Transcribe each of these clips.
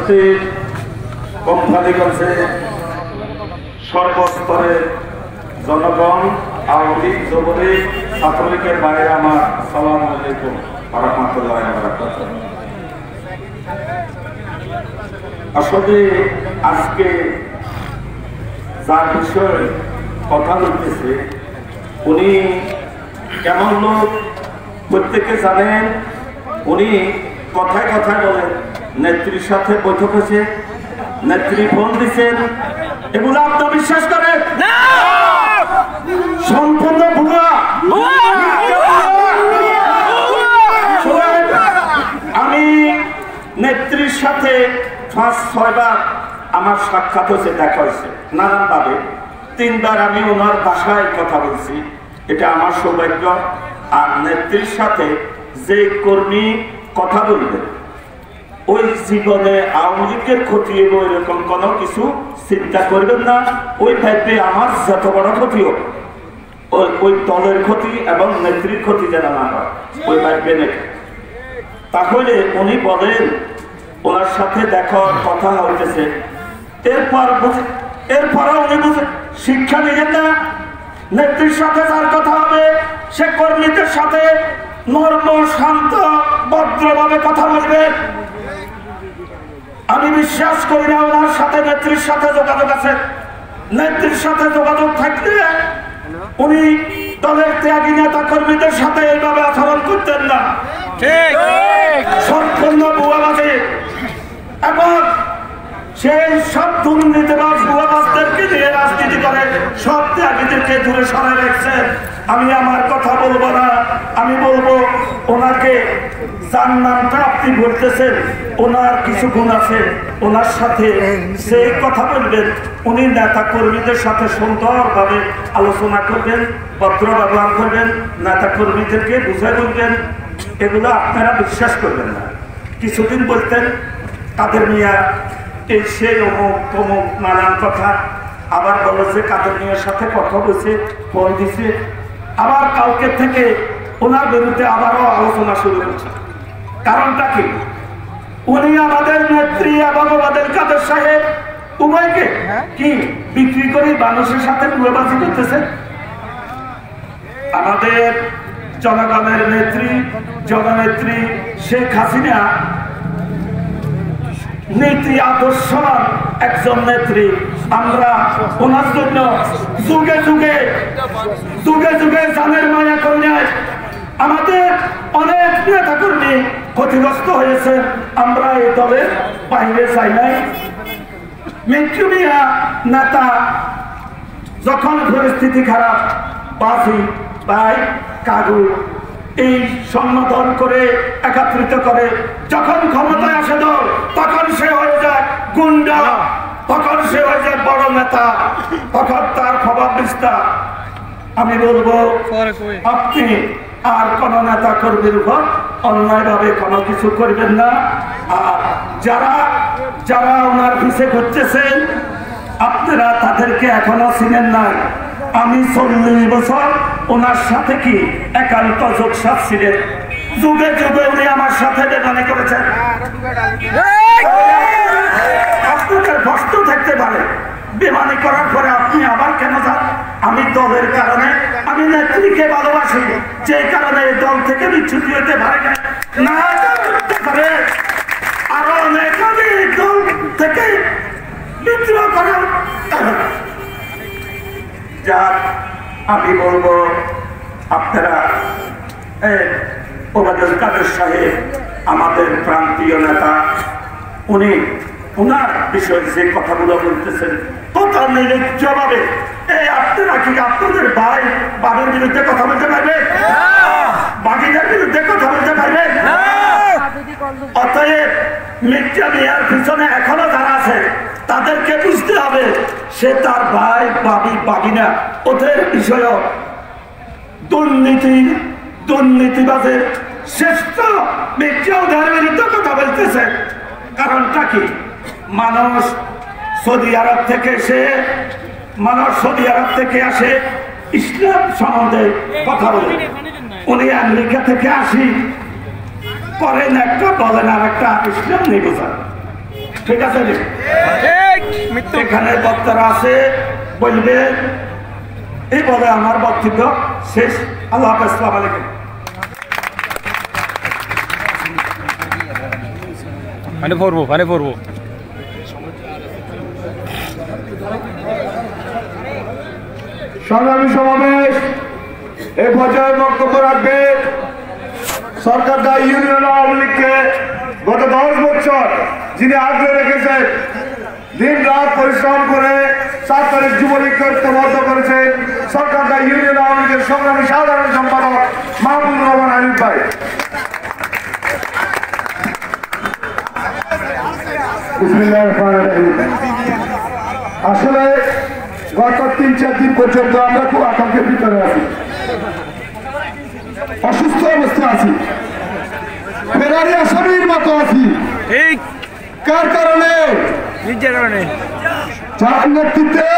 উপস্থিত কোম্পানিগঞ্জে সর্বস্তরে জনগণ, আওয়ামী লীগ, যুবলীগ, ছাত্রলীগের বাইরে আমার আসসালামু আলাইকুম ওয়া রাহমাতুল্লাহি ওয়া বারাকাতুহু। আসলে আজকে যার বিষয়ে কথা বলতেছে উনি কেমন লোক প্রত্যেকে জানেন। উনি কথায় কথায় বলেন নেত্রীর সাথে বৈঠক হয়েছে, নেত্রী ফোন দিচ্ছেন, এগুলো আপনি বিশ্বাস করেন? সম্পূর্ণ ভুয়া। আমি নেত্রীর সাথে 5-6 বার আমার সাক্ষাৎ হয়েছে, দেখা হয়েছে নানান ভাবে। 3 বার আমি ওনার ভাষায় কথা বলছি, এটা আমার সৌভাগ্য। আর নেত্রীর সাথে যে কর্মী কথা বলবে ওই জীবনে আওয়ামী লীগের ক্ষতি এবং এরকম কোনো কিছু চিন্তা করবেন না। ওই ভাইবে আমার যত বড় ক্ষতি হোক ওই দলের ক্ষতি এবং নেত্রীর ক্ষতি যেন না হয়, ওই ভাইবে নেই। তাহলে উনি বলেন ওনার সাথে দেখার কথা হইতেছে, এরপরে উনি বুঝে শিক্ষা নিলেন না। নেত্রীর সাথে যার কথা হবে সে কর্মীদের সাথে নর্ম, শান্ত, ভদ্রভাবে কথা বলবে। আমি বিশ্বাস করি না ওনার সাথে নেত্রীর সাথে যোগাযোগ আছে। নেত্রীর সাথে যোগাযোগ থাকলে উনি দলের ত্যাগী নেতা কর্মীদের সাথে এইভাবে আচরণ করতেন না। সম্পূর্ণ ভুয়াবাজি এবং সেই সব দুর্নীতিবাজ ভুয়াবাজদেরকে নিয়ে রাজনীতি করে সব ত্যাগীদেরকে দূরে সরাই রাখছেন। আমি আমার কথা বলবো না, আমি বলবো ওনাকে যার নামটা আপনি বলতেছেন ওনার কিছু গুণ আছে, ওনার সাথে সেই কথা বলবেন। উনি নেতা কর্মীদের সাথে সুন্দরভাবে আলোচনা করবেন, ভদ্র ব্যবহার করবেন, নেতা কর্মীদেরকে বুঝাই বলবেন। এগুলো আপনারা বিশ্বাস করবেন না। কিছুদিন বলতেন কাদের মিয়া এই সেই অমুক তমুক নানান কথা, আবার বলেছে কাদের মিয়ার সাথে কথা বলছে, ফোন দিছে, আবার কালকে থেকে ওনার বিরুদ্ধে আবারও আলোচনা শুরু হচ্ছে। কারণটা কি? উনি আমাদের নেত্রী এবং আমাদের কাদের সাহেব উভয়কে কি বিক্রি করে মানুষের সাথে কুয়াবাজি করতেছে। আমাদের জনগণের নেত্রী, জননেত্রী শেখ হাসিনা নীতি আদর্শ একজন নেত্রী। আমরা ওনার জন্য যুগে যুগে যুগে যুগে জানের মায়া করে নেয়। আমাদের অনেক নেতা কর্মী ক্ষতিগ্রস্ত হয়েছে, আমরা এই দলের বাইরে চাই নাই। মিন্টু মিয়া নেতা যখন পরিস্থিতি খারাপ, বাসি ভাই কাগু এই সম্বোধন করে একত্রিত করে, যখন ক্ষমতায় আসে দল তখন সে হয়ে যায় গুন্ডা, তখন সে হয়ে যায় বড় নেতা, তখন তার খবর বিস্তার। আমি বলবো আপনি আর কোন নেতা কর্মীর উপর অন্যায় ভাবে কোনো কিছু করবেন না। আর যারা যারা ওনার পিছে ঘুরতেছেন আপনারা তাদেরকে এখনো চিনেন নাই। আমি 40 বছর ওনার সাথে কি একান্ত যোগসাথ ছিলেন, যুগে যুগে উনি আমার সাথে বেমানি করেছেন। আপনাদের কষ্ট থাকতে পারে বেমানি করার পরে আপনি আবার কেন যান? আমি দলের কারণে, আমি নেত্রীকে ভালোবাসি, যে কারণে এই দল থেকে বিচ্যুতি হতে পারে না, পারে আরো অনেক আমি দল থেকে বিদ্রোহ করার। যার আমি বলবো আপনারা ওবায়দুল কাদের সাহেব আমাদের প্রান্তীয় নেতা, উনি ওনার বিষয়ে যে কথাগুলো বলতেছেন কথা নির্লজ্জভাবে, এই আপনারা কি আপনাদের ভাই বাবার বিরুদ্ধে কথা বলতে পারবে? বাকিদের বিরুদ্ধে কথা বলতে পারবে? অতএব মির্জা মিয়ার পিছনে এখনো যারা আছে তাদেরকে বুঝতে হবে সে তার ভাই বাবি বাগিনা, ওদের বিষয় দুর্নীতিবাজের শ্রেষ্ঠ মির্জা ওদের বিরুদ্ধে কথা বলতেছে। কারণটা কি? মানুষ সৌদি আরব থেকে আসে ইসলাম সম্বন্ধে কথা বলে, উনি আমেরিকা থেকে আসি করেন একটা, বলেন আর একটা, ইসলাম নেই বোঝান। ঠিক আছে, এখানে বক্তারা আছে বলবে, এই বলে আমার বক্তব্য শেষ। আল্লাহ হাফেজ, আসসালামু আলাইকুম। পানি পড়বো সংগ্রামী সমাবেশ এই পর্যায়ে বক্তব্য রাখবে সরকারদা ইউনিয়ন আওয়ামী লীগকে গত 10 বছর যিনি আগলে রেখেছেন, দিন রাত পরিশ্রম করে 7 তারিখ যুবলীগকে ঐক্যবদ্ধ করেছেন সরকারদা ইউনিয়ন আওয়ামী লীগের সংগ্রামী সাধারণ সম্পাদক মাহমুদুর রহমান আরিফ ভাই। আসলে গত 3-4 দিন পর্যন্ত আমরা খুব আতঙ্কের ভিতরে আছি, অসুস্থ অবস্থা আছি, ফেরারি আসামির মতো আছি। কার কারণে? যার নেতৃত্বে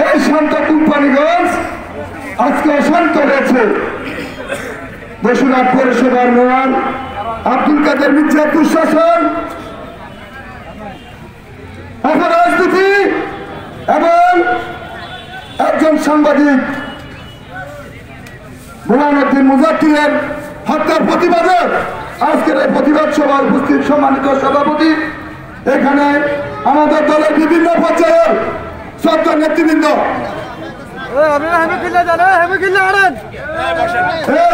এই শান্ত কোম্পানিগঞ্জ আজকে অশান্ত হয়েছে। বসুরহাট পৌরসভার মেয়র আব্দুল কাদের মির্জার দুঃশাসন, রাজনীতি এবং একজন সাংবাদিক বুরহানুদ্দিন মুজাফফরের হত্যার প্রতিবাদে আজকের এই প্রতিবাদ সভায় উপস্থিত সম্মানিত সভাপতি, এখানে আমাদের দলের বিভিন্ন পর্যায়ের শ্রদ্ধা নেতৃবৃন্দ,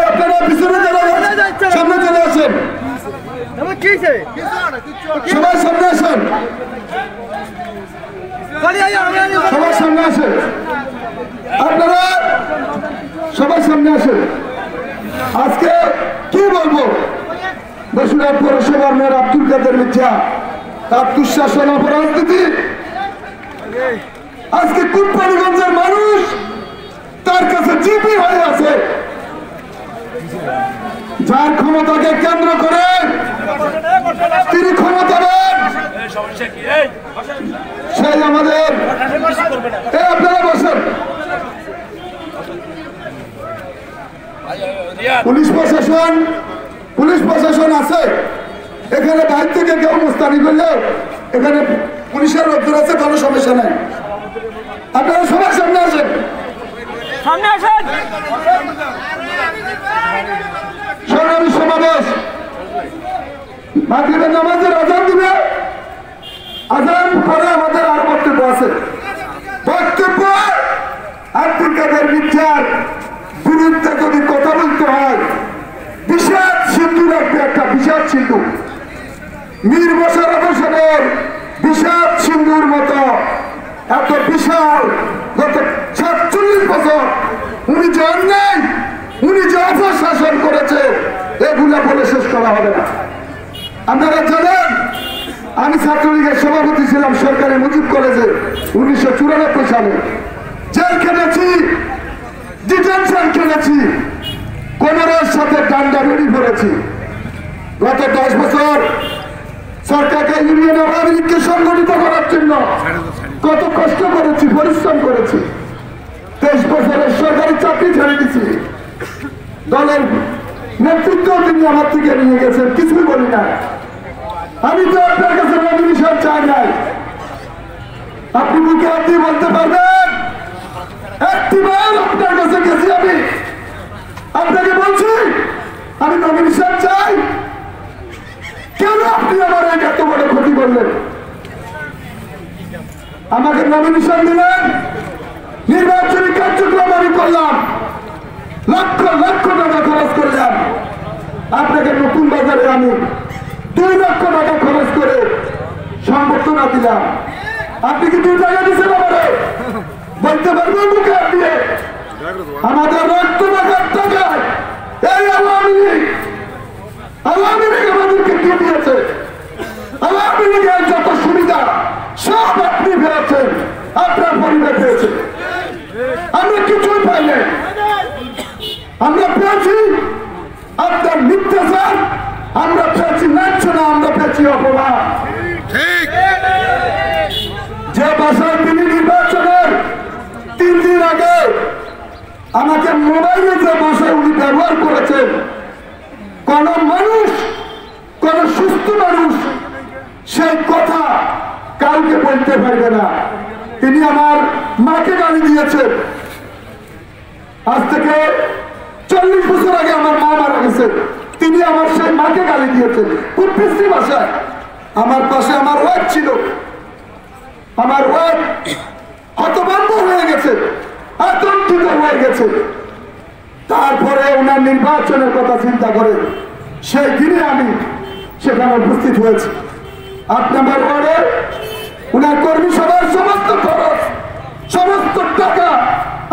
আপনারা পিছনে সামনে চলে আসেন, সবাই সামনে আসেন, সবার সামনে আসেন, আপনারা সবার সামনে আসেন। আজকে কি বলবো, বসুরহাট পৌরসভার মেয়র আব্দুল কাদের মির্জা, তার দুঃশাসন অপরাজনীতি, আজকে কোম্পানিগঞ্জের মানুষ তার কাছে জিপি হয়ে আছে। যার ক্ষমতাকে কেন্দ্র করে তিনি ক্ষমতাবান, সেই আমাদের আপনারা বসেন। পুলিশ প্রশাসন আছে এখানে, বাইরে থেকে কেউ মুস্তানি করলে এখানে পুলিশের লোকজন আছে, কোনো সমস্যা নাই। আপনারা সবার সামনে আসেন, সংগ্রামী সমাবেশ। মাগরিবের নামাজের আজান দিবে, আজান পরে আমাদের আর বক্তব্য আছে। বক্তব্য আব্দুল কাদের মির্জার বিরুদ্ধে যদি কথা বলতে হয়, বিষাদ সিন্ধু লাগবে, একটা বিষাদ সিন্ধু, মীর মোশাররফ হোসেনের বিষাদ সিন্ধুর মতো এত বিশাল। গত 47 বছর উনি যে অন্যায়, উনি যে অপশাসন করেছে, এগুলা বলে শেষ করা হবে না। আপনারা জানেন, আমি ছাত্রলীগের সভাপতি ছিলাম সরকারি মুজিব কলেজে 1994 সালে। জেল খেলেছি, ডিটেনশন খেলেছি, কোমরের সাথে ডান্ডা বেড়ি পড়েছি। গত 10 বছর সরকারকে ইউনিয়ন আওয়ামী লীগকে সংগঠিত করার জন্য কত কষ্ট করেছি, পরিশ্রম করেছি। 23 বছরের সরকারি চাকরি ছেড়ে দিচ্ছি। দলের নেতৃত্ব তিনি আমার থেকে নিয়ে গেছেন, কিছুই বলি না। আমি তো আপনার কাছে নমিনেশন চাই নাই। আপনি মুখে আপনি বলতে পারবেন একটিবার আপনার কাছে গেছি, আমি আপনাকে বলছি আমি নমিনেশন চাই। কেন আপনি আমার এত বড় ক্ষতি করলেন? আমাকে নমিনেশন দিলেন, নির্বাচনী কার্যক্রম আমি করলাম, লক্ষ লক্ষ টাকা খরচ করলাম। আপনাকে নতুন বাজারে আমি 2 লক্ষ টাকা খরচ করে সংবর্ধনা দিলাম। আপনি কি 2 টাকা দিচ্ছেন আমারে? বলতে পারবেন মুখে আপনি? আমাদের রক্ত টাকার টাকায় এই আওয়ামী লীগ আমাদেরকে দিয়ে দিয়েছে। আওয়ামী লীগের যত সুবিধা সব আপনি পেয়েছেন, আপনার পরিবার পেয়েছে। আমরা কিছুই পাইনি। আমরা পেয়েছি আপনার মিথ্যাচার, আমরা পেয়েছি লাঞ্ছনা, আমরা পেয়েছি অপমান। যে ভাষায় তিনি নির্বাচনের 3 দিন আগে আমাকে মোবাইলে যে ভাষায় উনি ব্যবহার করেছেন, কোন মানুষ, কোন সুস্থ মানুষ সেই কথা কাউকে বলতে পারবে না। তিনি আমার মাকে গালি দিয়েছেন। আজ থেকে 40 বছর আগে আমার মা মারা গেছে, তিনি আমার সেই মাকে গালি দিয়েছেন খুব বিশ্রী ভাষায়। আমার পাশে আমার ওয়াইফ ছিল, আমার ওয়াইফ হতভম্ব হয়ে গেছে, আতঙ্কিত হয়ে গেছে। তারপরে ওনার নির্বাচনের কথা চিন্তা করে সেই দিনে আমি সেখানে উপস্থিত হয়েছি। 8 নম্বর ওয়ার্ডে ওনার কর্মী সভার সমস্ত খরচ, সমস্ত টাকা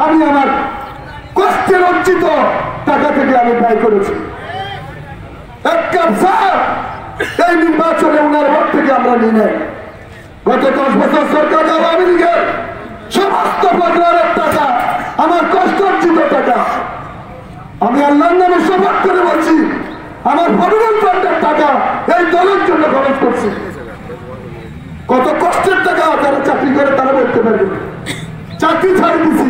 আমি আমার কষ্টের অর্জিত টাকা থেকে আমি ব্যয় করেছি। এক কাপ চা এই নির্বাচনে ওনার ভোট থেকে আমরা নিয়ে নেই। গত 10 বছর সরকার আওয়ামী লীগের সমস্ত প্রকারের টাকা আমার কষ্ট অর্জিত টাকা আমি আল্লাহর নামে শপথ করে বলছি, আমার ভোটার ফান্ডের টাকা এই দলের জন্য খরচ করছি। কত কষ্টের টাকা যারা চাকরি করে তারা বলতে পারবে, চাকরি ছাড়ি দিছি।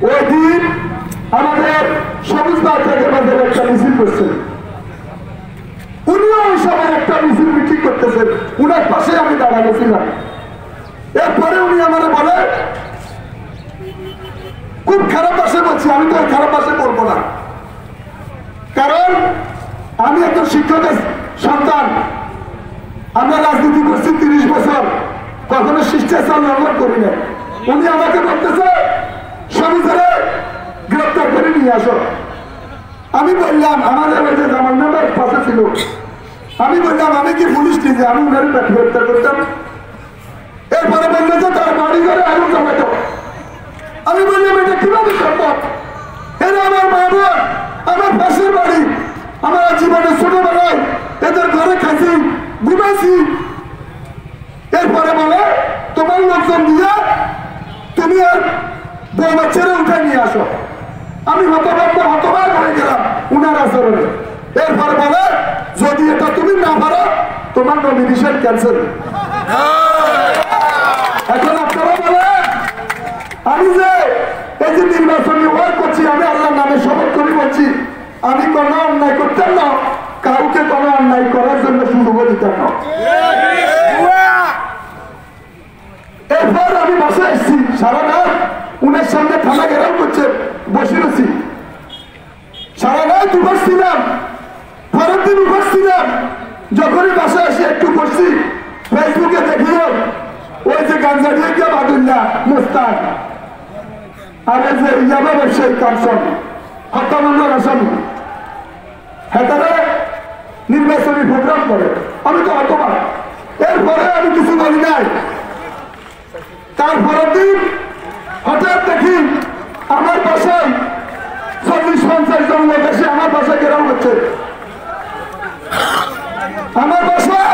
ওই দিন আমাদের সবুজ বাজারের মাঝে একটা মিছিল করছেন, উনিও ওই সময় একটা মিছিল মিটিং করতেছেন, উনার পাশে আমি দাঁড়া গেছিলাম। এরপরে উনি আমার বলে, খুব খারাপ ভাষায় বলছি, আমি তো খারাপ ভাষায় বলবো না, কারণ আমি একজন শিক্ষকের সন্তান। আমরা রাজনীতি করছি 30 বছর, কখনো শিষ্টাচার লঙ্ঘন করি না। উনি আমাকে বলতেছে সবিচারে গ্রেপ্তার করে নিয়ে আসো। আমি বললাম, আমাদের ওই যে জামাল নাম্বার পাশে ছিল, আমি বললাম আমি কি পুলিশ নিজে, আমি উনার গ্রেপ্তার করতাম। এরপরে বললো যে তার বাড়ি ঘরে আগুন জ্বালাতো। আমি বললাম এটা কিভাবে সম্ভব? এরা আমার মা বোন, আমার পাশের বাড়ি, আমার জীবনের ছোটবেলায় এদের ঘরে খাইছি, ঘুমাইছি। এরপরে বলে তোমার লোকজন দিয়ে তুমি আর বউ বাচ্চারা উঠে নিয়ে আসো। আমি হতবাক হয়ে গেলাম উনার আচরণে। এরপরে বলে যদি এটা তুমি না পারো তোমার নমিনেশন ক্যান্সেল। এখন আপনারা বলেন, আমি যে এই যে নির্বাচনী ওয়ার্ক করছি, আমি আল্লাহর নামে শপথ করে বলছি আমি কোনো অন্যায় করতাম না, কাউকে কোনো অন্যায় করার জন্য সুযোগও দিতাম না। এরপর আমি বাসায় এসেছি, সারা রাত উনার সামনে থানা ঘেরাও করছে, বসে রয়েছি। সারা রাত উপাস ছিলাম, পরের দিন উপাস ছিলাম। যখনই বাসায় এসে একটু বসছি, ফেসবুকে দেখলাম ওই যে গাঞ্জা দিয়ে গিয়ে বাদুল্লাহ মুস্তান আর এই যে ইয়াবা ব্যবসায়ী কাঞ্চন হত্যা মামলার আসামি, হেতারে নির্বাচনী প্রোগ্রাম করে। আমি তো হতবাক। এরপরে আমি কিছু বলি নাই। তারপরের দিন হঠাৎ দেখি আমার বাসায় 40-50 জন লোক এসে আমার বাসায় ঘেরাও হচ্ছে। আমার বাসায়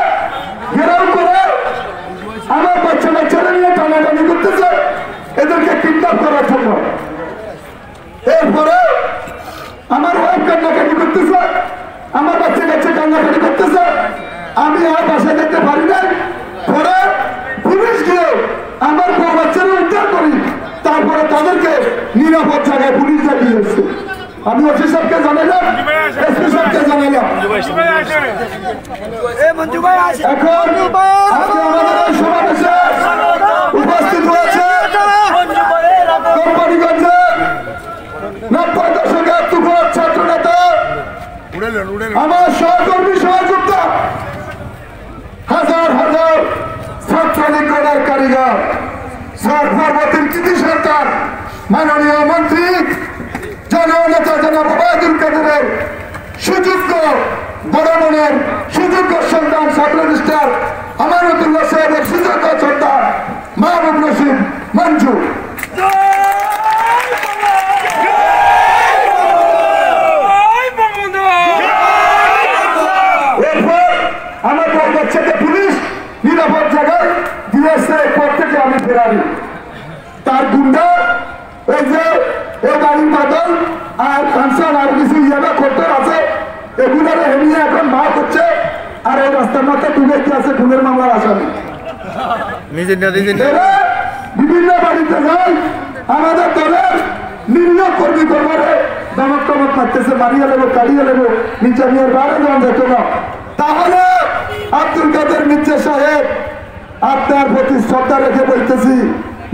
ঘেরাও করে আমার বাচ্চারা নিয়ে টানাটানি করতেছে এদেরকে কিডন্যাপ করার জন্য। এরপরে আমার ওয়াইফ কান্নাকাটি করতেছে, আমার বাচ্চা কান্নাকাটি করতেছে। আমি আর বাসায় দেখতে পারি নাই। পরে পুলিশ গিয়ে আমার বউ বাচ্চারা উদ্ধার করি, তারপরে তাদেরকে নিরাপদ জায়গায় পুলিশ জানিয়ে এসছে। আমি ওসি সাহেবকে জানাইলাম, এসপি সাহেবকে জানাইলাম। এখন আজকে আমাদের এই সমাবেশে উপস্থিত হয়েছে কোম্পানিগঞ্জের 90 দশকের তুফান ছাত্র নেতা, আমার সহকর্মী সহযোদ্ধা, হাজার হাজার ছাত্রলীগ গড়ার কারিগর, সর্বতির কৃতি সরকার, মাননীয় মন্ত্রী জননেতা জনাব ওবায়দুল কাদেরের সুযোগ্য বড় মনের সুযোগ্য সন্তান সাব রেজিস্ট্রার আমানতুল্লাহ সাহেবের সুযোগ্য সন্তান মাহবুব রশিদ মঞ্জু। এরপর আমার বউ বাচ্চাকে পুলিশ নিরাপদ জায়গায় দিয়েছে। পর থেকে আমি ফেরারি তার গুন্ডা এই যে এই গাড়ির বাদল আর কাঞ্চন আর কিছু ইয়াবা করতে আছে, এগুলোর হেমিয়ে এখন ভাগ হচ্ছে। আর এই রাস্তার মধ্যে ডুবে কি আছে খুনের মামলার আসামি। বিভিন্ন বাড়িতে যাই, আমাদের দলের নিম্ন কর্মী কর্মরে দমক টমক মারতেছে, মারিয়ে নেবো, কাড়িয়ে নেবো, নিচে নিয়ে বাড়ে যখন যেত না। তাহলে আব্দুল কাদের মির্জা সাহেব, আপনার প্রতি শ্রদ্ধা রেখে বলতেছি,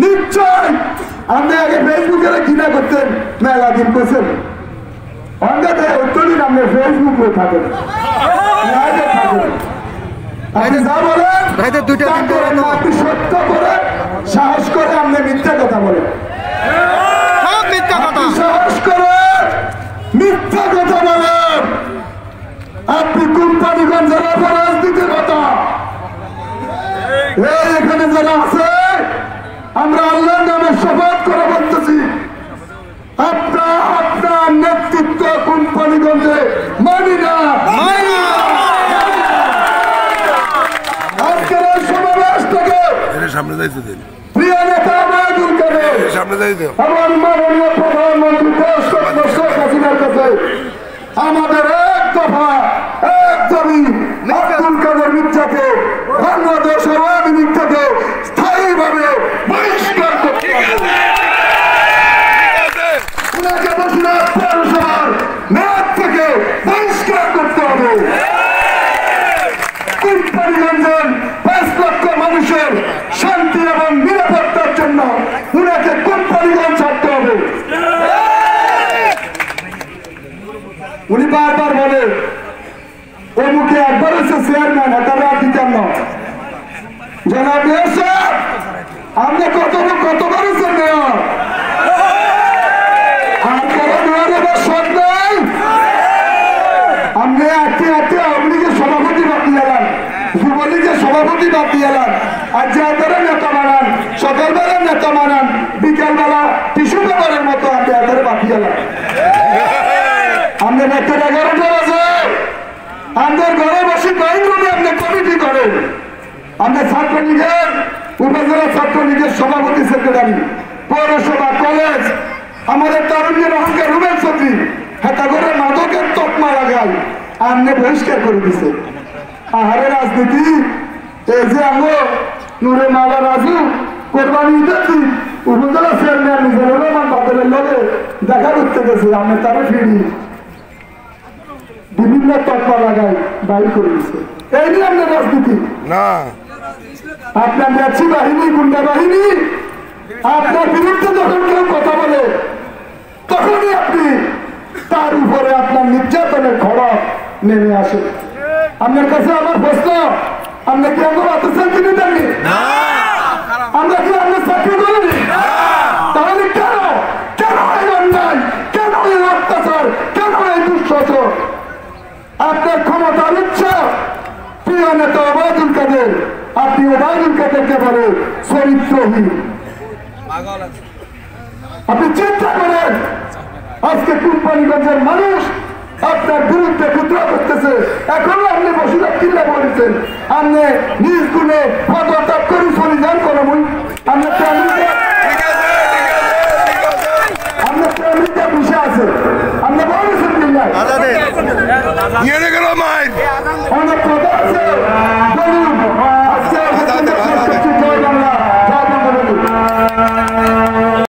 নিশ্চয় আপনি আগে ফেসবুকে ঘৃণা করতেন, মেলা দিন করছেন অঙ্গাতে উত্তরই আপনি ফেসবুকে থাকেন, আপনি যা বলেন আপনি সত্য করে সাহস করে আপনি মিথ্যা কথা বলেন, সাহস করে মিথ্যা কথা বলেন। আপনি কোম্পানিগঞ্জের রাজনীতির কথা এখানে যারা আছে আমরা আল্লাহর নামে শপথ করে বলতেছি, আপনার নেতৃত্ব কোম্পানিগঞ্জে মানি না। আজকের এই সমাবেশটাকে সামনে যাইতে দিন, প্রিয় নেতা ওবায়দুল কাদের, সামনে যাইতে আমার মাননীয় প্রধানমন্ত্রী দেশ শেখ হাসিনার কাছে আমাদের এক দফা এক দাবি, আব্দুল কাদের মির্জাকে বাংলাদেশ আওয়ামী লীগ থেকে স্থায়ীভাবে বহিষ্কার করতে হবে। উনাকে বসিরহাট পৌরসভার মেয়র থেকে বহিষ্কার করতে হবে। কোম্পানিগঞ্জের 5 লক্ষ মানুষের শান্তি এবং নিরাপত্তার জন্য উনাকে কোম্পানিগঞ্জ ছাড়তে হবে। উনি বারবার বলে ও মুখে একবার হচ্ছে চেয়ারম্যান, তারা দিতেন না। জনাব সাহেব, আপনি কতবার হচ্ছেন মেয়র? আপনি আজকে আওয়ামী লীগের সভাপতি বাদ দিয়েলেন, যুবলীগের সভাপতি বাদ দিয়েলেন, আর যাদের নেতা বানান, সকালবেলার নেতা বানান, বিকালবেলা টিস্যু পেপারের মতো আপনি এদের বাদ দিয়েলেন। আপনি নেতার 11টা বাজে আমাদের ঘরে বসে ড্রয়িং রুমে আপনি কমিটি করেন। আমরা ছাত্রলীগের উপজেলা ছাত্রলীগের সভাপতি সেক্রেটারি, পৌরসভা, কলেজ, আমাদের তারুণ্যের অহংকার রুবেল চৌধুরী হেতা করে মাদকের তকমা লাগাই আপনি বহিষ্কার করে দিছে। আহারে রাজনীতি, এই যে আমরা নুরে মালা রাজু কোরবানি দিতেছি, উপজেলা চেয়ারম্যান নিজের রহমান বাদলের লগে দেখা করতে গেছে, আপনি তারা ফিরি বিভিন্ন তকমা লাগাই বাইর করে দিচ্ছে। এই নিয়ে আপনার রাজনীতি না, আপনার ন্যাচি বাহিনী, গুন্ডা বাহিনী আপনার বিরুদ্ধে যখন কেউ কথা বলে তখনই আপনি তার উপরে আপনার নির্যাতনের খড়ক নেমে আসে। আপনার কাছে আমার প্রশ্ন, আপনি কি আমার অত্যাচার কিনে দেননি? আমরা কি আপনার চাকরি করিনি? তাহলে কেন কেন এই অন্যায়, কেন এই অত্যাচার, কেন এই দুঃশাসন? আপনার ক্ষমতার ইচ্ছা, প্রিয় নেতা ওবায়দুল কাদের, আপনি ওবায়দুল কাদেরকে বলে চরিত্রহীন। আপনি চিন্তা করেন, আজকে কোম্পানিগঞ্জের মানুষ আপনার বিরুদ্ধে বিদ্রোহ করতেছে, এখনো আপনি বসিরহাট কিল্লা বলেছেন, আপনি নিজ গুণে পদত্যাগ করে চলে যান কোনো মুই আপনার প্রেমিকা বসে আছে, আপনি বলেছেন কিল্লায় অনেক কথা আছে।